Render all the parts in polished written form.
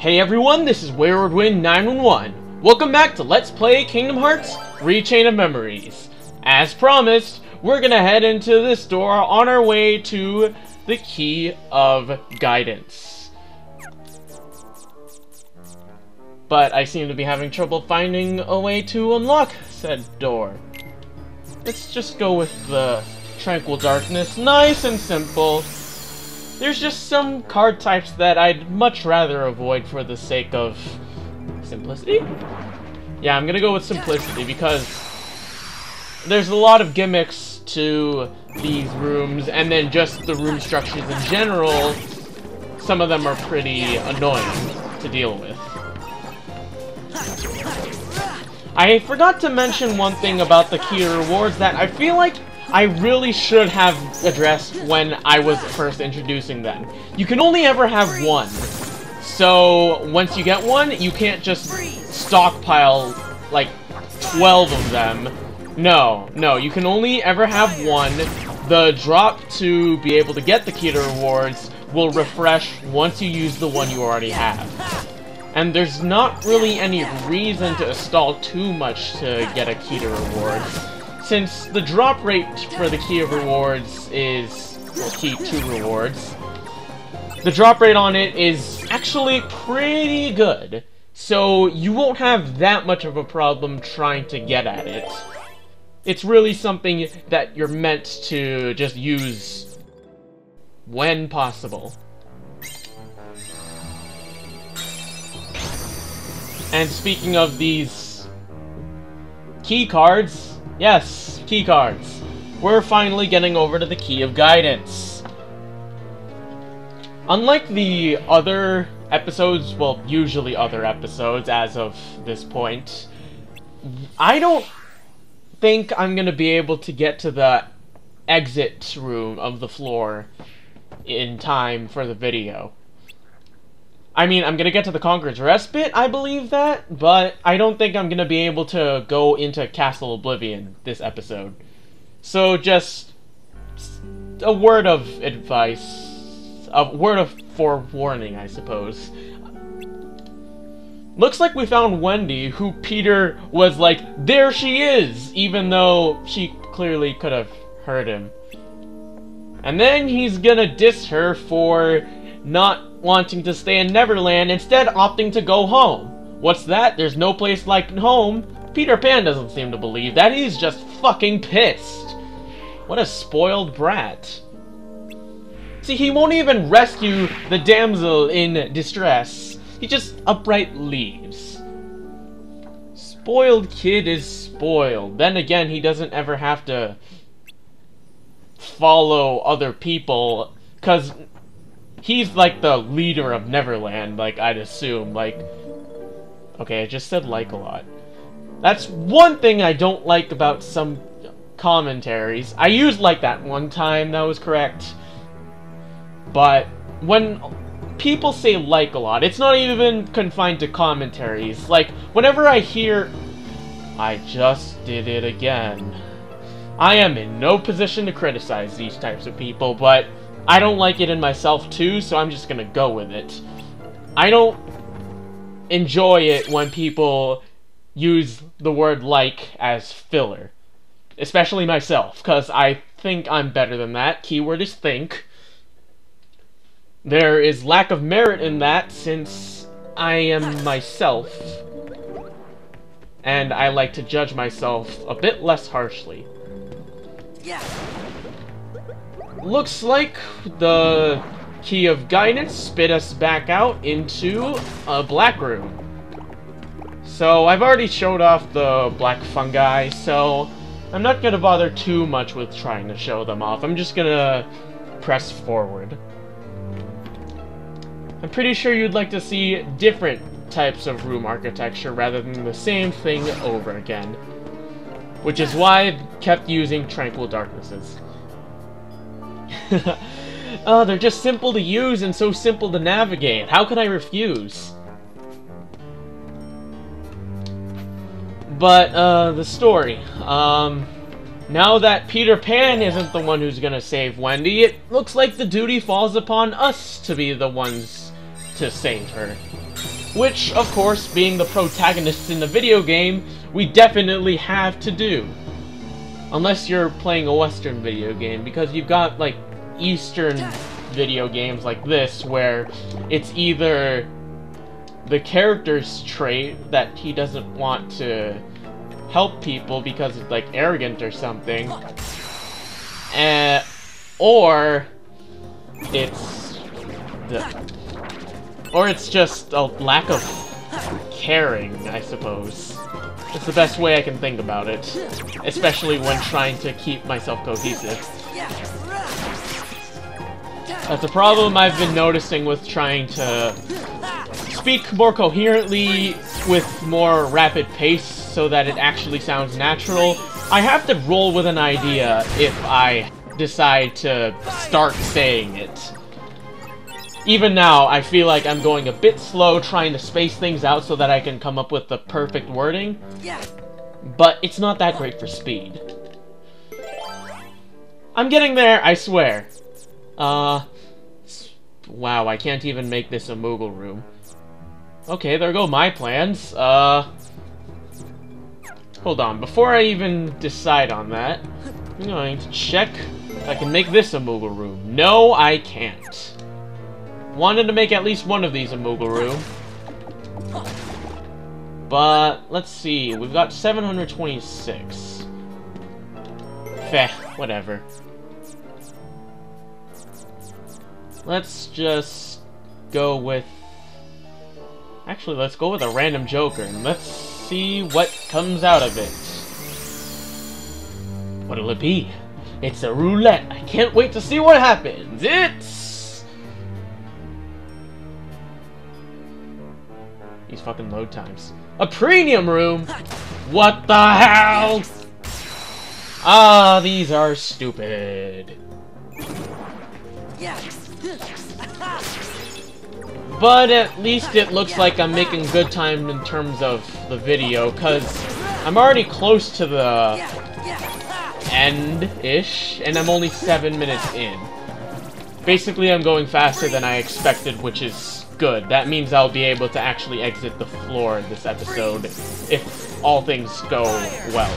Hey everyone, this is Wayward Wind 911. Welcome back to Let's Play Kingdom Hearts Rechain of Memories. As promised, we're gonna head into this door on our way to the Key of Guidance. But I seem to be having trouble finding a way to unlock said door. Let's just go with the Tranquil Darkness, nice and simple. There's just some card types that I'd much rather avoid for the sake of simplicity? Yeah, I'm gonna go with simplicity because there's a lot of gimmicks to these rooms, and then just the room structures in general, some of them are pretty annoying to deal with. I forgot to mention one thing about the key rewards that I feel like I really should have addressed when I was first introducing them. You can only ever have one. So, once you get one, you can't just stockpile, like, 12 of them. No, you can only ever have one. The drop to be able to get the key to rewards will refresh once you use the one you already have. And there's not really any reason to install too much to get a key to rewards, since the drop rate for the key of rewards is, well, key to rewards, the drop rate on it is actually pretty good, so you won't have that much of a problem trying to get at it. It's really something that you're meant to just use when possible. And speaking of these key cards, yes, key cards. We're finally getting over to the Key of Guidance. Unlike the other episodes, well, usually other episodes as of this point, I don't think I'm gonna be able to get to the exit room of the floor in time for the video. I mean, I'm gonna get to the Conqueror's Respite, I believe that, but I don't think I'm gonna be able to go into Castle Oblivion this episode. So just a word of advice, a word of forewarning, I suppose. Looks like we found Wendy, who Peter was like, there she is, even though she clearly could have heard him. And then he's gonna diss her for not wanting to stay in Neverland, instead opting to go home. What's that? There's no place like home? Peter Pan doesn't seem to believe that. He's just fucking pissed. What a spoiled brat. See, he won't even rescue the damsel in distress. He just upright leaves. Spoiled kid is spoiled. Then again, he doesn't ever have to follow other people, because he's like the leader of Neverland, like, I'd assume, like... Okay, I just said like a lot. That's one thing I don't like about some commentaries. I used like that one time, that was correct. But when people say like a lot, it's not even confined to commentaries. Like, whenever I hear... I just did it again. I am in no position to criticize these types of people, but I don't like it in myself too, so I'm just gonna go with it. I don't enjoy it when people use the word like as filler. Especially myself, because I think I'm better than that. Keyword is think. There is lack of merit in that, since I am myself. And I like to judge myself a bit less harshly. Yeah. Looks like the Key of Guidance spit us back out into a black room. So I've already showed off the black fungi, so I'm not gonna bother too much with trying to show them off. I'm just gonna press forward. I'm pretty sure you'd like to see different types of room architecture rather than the same thing over again. Which is why I've kept using Tranquil Darknesses. Oh, they're just simple to use and so simple to navigate. How could I refuse? But, the story. Now that Peter Pan isn't the one who's gonna save Wendy, it looks like the duty falls upon us to be the ones to save her. Which, of course, being the protagonists in the video game, we definitely have to do. Unless you're playing a Western video game, because you've got, like, Eastern video games like this, where it's either the character's trait that he doesn't want to help people because it's, like, arrogant or something, or it's just a lack of caring, I suppose. It's the best way I can think about it, especially when trying to keep myself cohesive. That's a problem I've been noticing with trying to speak more coherently with more rapid pace so that it actually sounds natural. I have to roll with an idea if I decide to start saying it. Even now, I feel like I'm going a bit slow trying to space things out so that I can come up with the perfect wording. But it's not that great for speed. I'm getting there, I swear. Wow, I can't even make this a Moogle room. Okay, there go my plans. Hold on, before I even decide on that, I'm going to check if I can make this a Moogle room. No, I can't. Wanted to make at least one of these a Moogle room. But, let's see, we've got 726. Feh, whatever. Let's just go with... Actually, let's go with a random joker, and let's see what comes out of it. What'll it be? It's a roulette. I can't wait to see what happens. It's... These fucking load times. A premium room? What the hell? Ah, these are stupid. But at least it looks like I'm making good time in terms of the video, because I'm already close to the end-ish, and I'm only 7 minutes in. Basically, I'm going faster than I expected, which is good. That means I'll be able to actually exit the floor in this episode, if all things go well.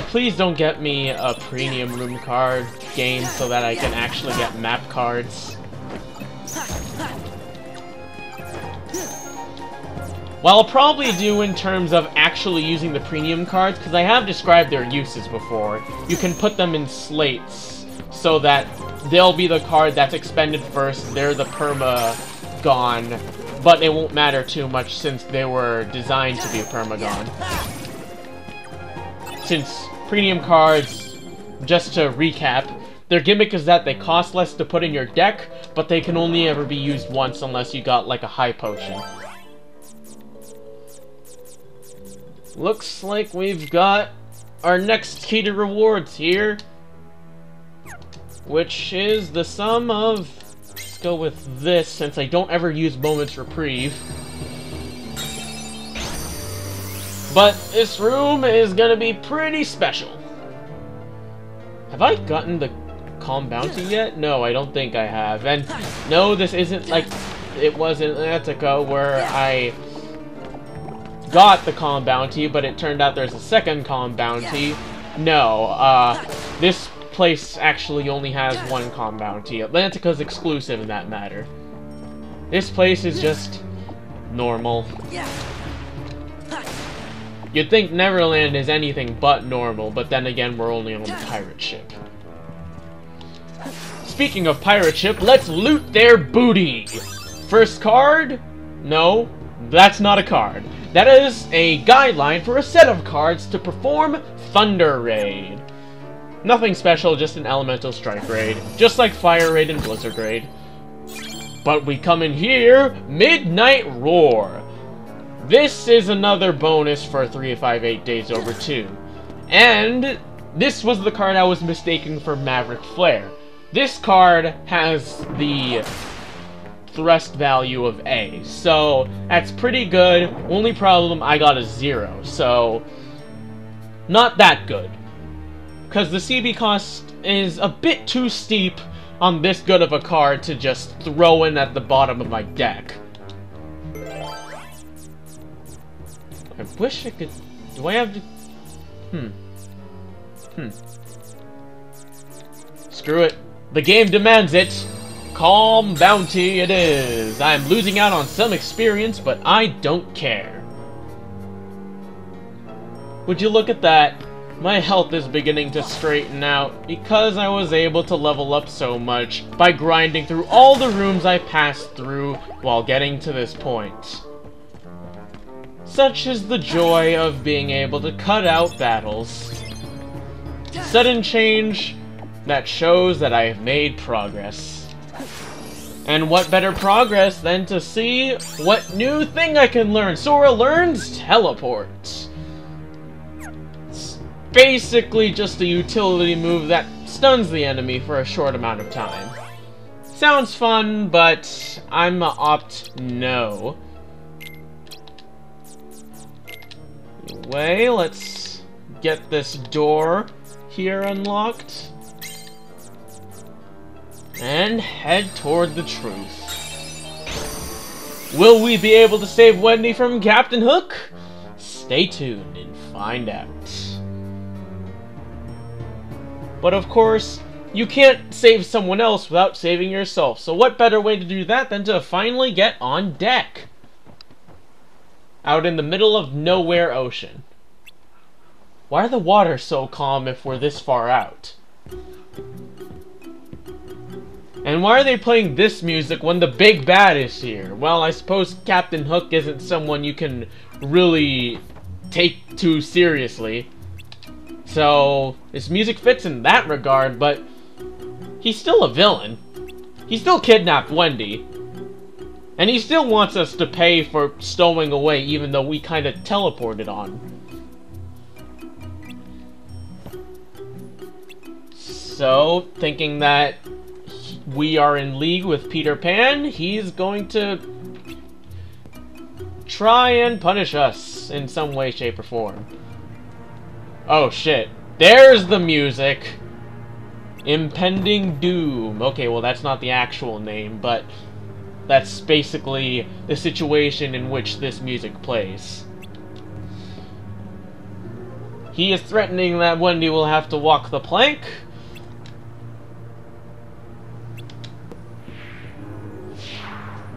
Please don't get me a premium room card game so that I can actually get map cards. Well, I'll probably do in terms of actually using the premium cards, because I have described their uses before. You can put them in slates, so that they'll be the card that's expended first, they're the perma gone, but it won't matter too much since they were designed to be perma gone. Since premium cards, just to recap, their gimmick is that they cost less to put in your deck, but they can only ever be used once unless you got like a high potion. Looks like we've got our next key to rewards here, which is the sum of... Let's go with this, since I don't ever use Moment's Reprieve. But this room is gonna be pretty special. Have I gotten the Calm Bounty yet? No, I don't think I have. And no, this isn't like it was in Attica where I got the Calm Bounty, but it turned out there's a second Calm Bounty. No, this place actually only has one Calm Bounty. Atlantica's exclusive in that matter. This place is just normal. You'd think Neverland is anything but normal, but then again, we're only on the pirate ship. Speaking of pirate ship, let's loot their booty! First card? No, that's not a card. That is a guideline for a set of cards to perform Thunder Raid. Nothing special, just an Elemental Strike Raid. Just like Fire Raid and Blizzard Raid. But we come in here, Midnight Roar. This is another bonus for 358 Days Over 2. And this was the card I was mistaken for Maverick Flare. This card has the thrust value of A, so that's pretty good. Only problem, I got a 0, so not that good. Because the CB cost is a bit too steep, on this good of a card to just throw in at the bottom of my deck. I wish I could... Do I have to... Screw it. The game demands it. Calm bounty it is. I'm losing out on some experience, but I don't care. Would you look at that? My health is beginning to straighten out because I was able to level up so much by grinding through all the rooms I passed through while getting to this point. Such is the joy of being able to cut out battles. Sudden change that shows that I have made progress. And what better progress than to see what new thing I can learn? Sora learns Teleport. It's basically just a utility move that stuns the enemy for a short amount of time. Sounds fun, but I'm opt no. Anyway, let's get this door here unlocked. And head toward the truth. Will we be able to save Wendy from Captain Hook? Stay tuned and find out. But of course, you can't save someone else without saving yourself, so what better way to do that than to finally get on deck? Out in the middle of nowhere ocean. Why are the waters so calm if we're this far out? And why are they playing this music when the big bad is here? Well, I suppose Captain Hook isn't someone you can really take too seriously. So, this music fits in that regard, but he's still a villain. He still kidnapped Wendy. And he still wants us to pay for stowing away, even though we kind of teleported on. So, thinking that we are in league with Peter Pan, he's going to try and punish us in some way, shape, or form. Oh shit. There's the music. Impending Doom. Okay, well that's not the actual name, but that's basically the situation in which this music plays. He is threatening that Wendy will have to walk the plank.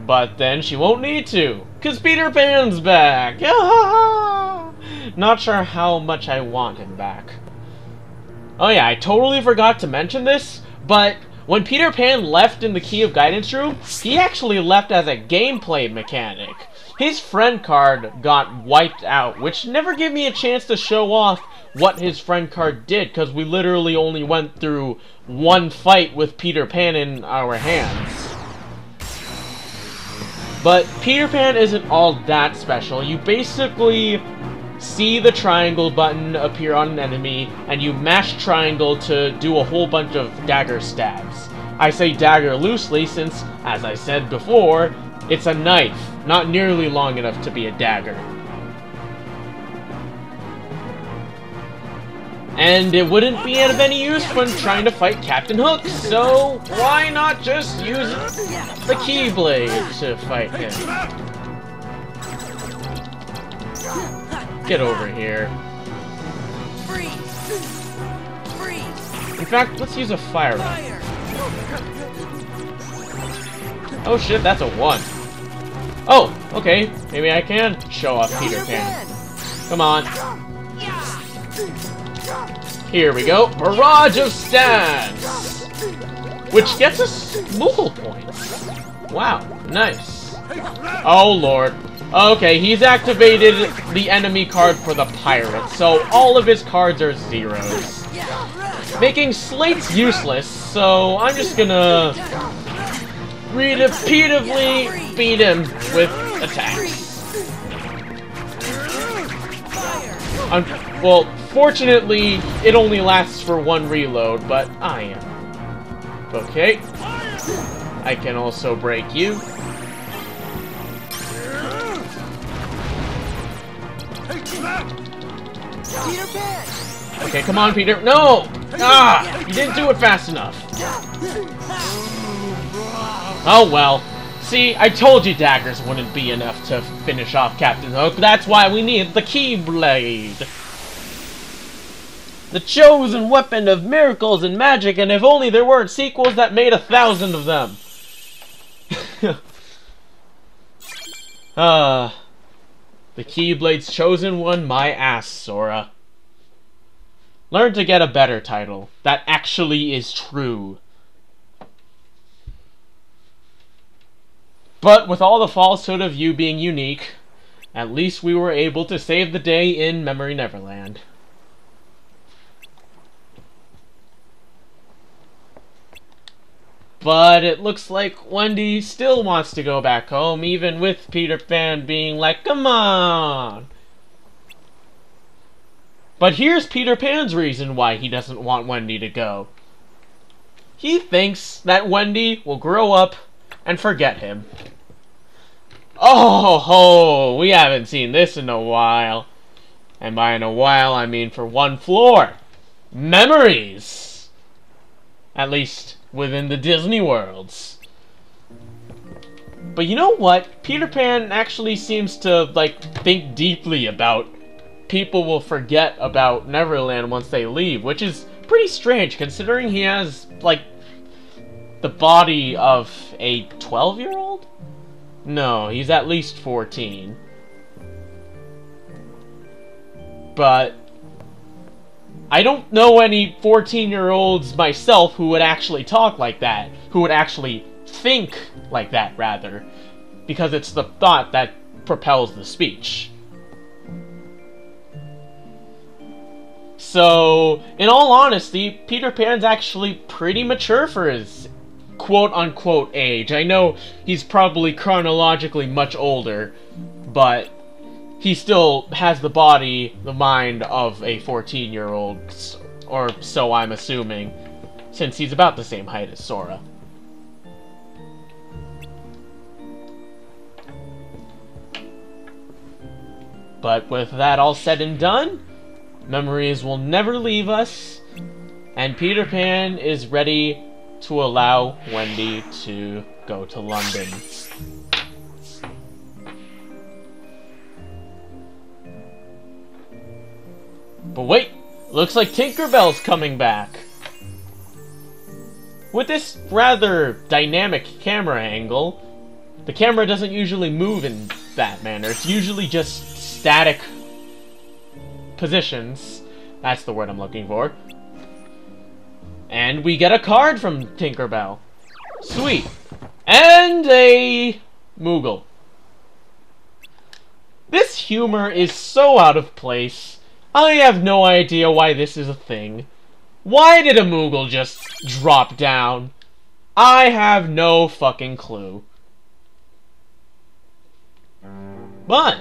But then she won't need to, because Peter Pan's back! Not sure how much I want him back. Oh yeah, I totally forgot to mention this, but when Peter Pan left in the Key of Guidance room, he actually left as a gameplay mechanic. His friend card got wiped out, which never gave me a chance to show off what his friend card did, because we literally only went through one fight with Peter Pan in our hands. But Peter Pan isn't all that special. You basically see the triangle button appear on an enemy, and you mash triangle to do a whole bunch of dagger stabs. I say dagger loosely since, as I said before, it's a knife, not nearly long enough to be a dagger. And it wouldn't be of any use when trying to fight Captain Hook, so why not just use the Keyblade to fight him? Get over here. In fact, let's use a fire round. Oh shit, that's a 1. Oh, okay, maybe I can show off Peter Pan. Come on. Here we go, Barrage of Stabs! Which gets us Moogle points. Wow, nice. Oh lord. Okay, he's activated the enemy card for the pirate, so all of his cards are zeros. Making slates useless, so I'm just gonna repeatedly beat him with attacks. Well, fortunately, it only lasts for 1 reload, but I am. Okay. I can also break you. Okay, come on, Peter. No! Ah! You didn't do it fast enough. Oh well. See, I told you daggers wouldn't be enough to finish off Captain Hook. That's why we need the Keyblade. The chosen weapon of miracles and magic, and if only there weren't sequels that made 1,000 of them. The Keyblade's chosen one, my ass, Sora. Learn to get a better title. That actually is true. But with all the falsehood of you being unique, at least we were able to save the day in Memory Neverland. But it looks like Wendy still wants to go back home, even with Peter Pan being like, come on! But here's Peter Pan's reason why he doesn't want Wendy to go. He thinks that Wendy will grow up and forget him. Oh ho! We haven't seen this in a while. And by in a while, I mean for one floor. Memories! At least within the Disney worlds. But you know what? Peter Pan actually seems to, like, think deeply about people will forget about Neverland once they leave, which is pretty strange considering he has, like, the body of a 12-year-old? No, he's at least 14. But I don't know any 14-year-olds myself who would actually talk like that, who would actually think like that, rather, because it's the thought that propels the speech. So, in all honesty, Peter Pan's actually pretty mature for his quote-unquote age. I know he's probably chronologically much older, but he still has the body, the mind of a 14-year-old, or so I'm assuming, since he's about the same height as Sora. But with that all said and done, memories will never leave us, and Peter Pan is ready to allow Wendy to go to London. But wait, looks like Tinkerbell's coming back. With this rather dynamic camera angle, the camera doesn't usually move in that manner. It's usually just static positions. That's the word I'm looking for. And we get a card from Tinkerbell. Sweet. And a Moogle. This humor is so out of place. I have no idea why this is a thing. Why did a Moogle just drop down? I have no fucking clue. But,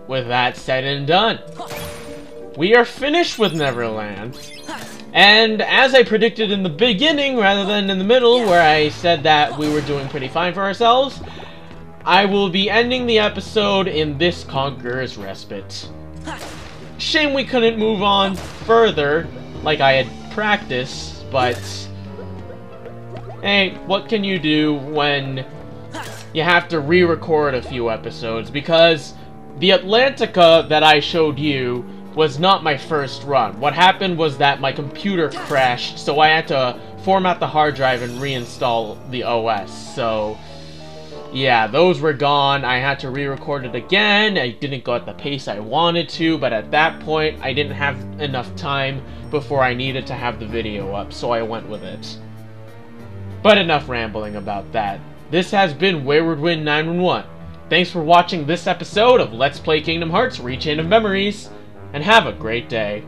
with that said and done, we are finished with Neverland. And as I predicted in the beginning, rather than in the middle, where I said that we were doing pretty fine for ourselves, I will be ending the episode in this Conqueror's Respite. Shame we couldn't move on further, like I had practiced, but hey, what can you do when you have to re-record a few episodes? Because the Atlantica that I showed you was not my first run. What happened was that my computer crashed, so I had to format the hard drive and reinstall the OS. So yeah, those were gone. I had to re-record it again. I didn't go at the pace I wanted to, but at that point, I didn't have enough time before I needed to have the video up, so I went with it. But enough rambling about that. This has been Wayward Wind 911. Thanks for watching this episode of Let's Play Kingdom Hearts: Rechain of Memories, and have a great day.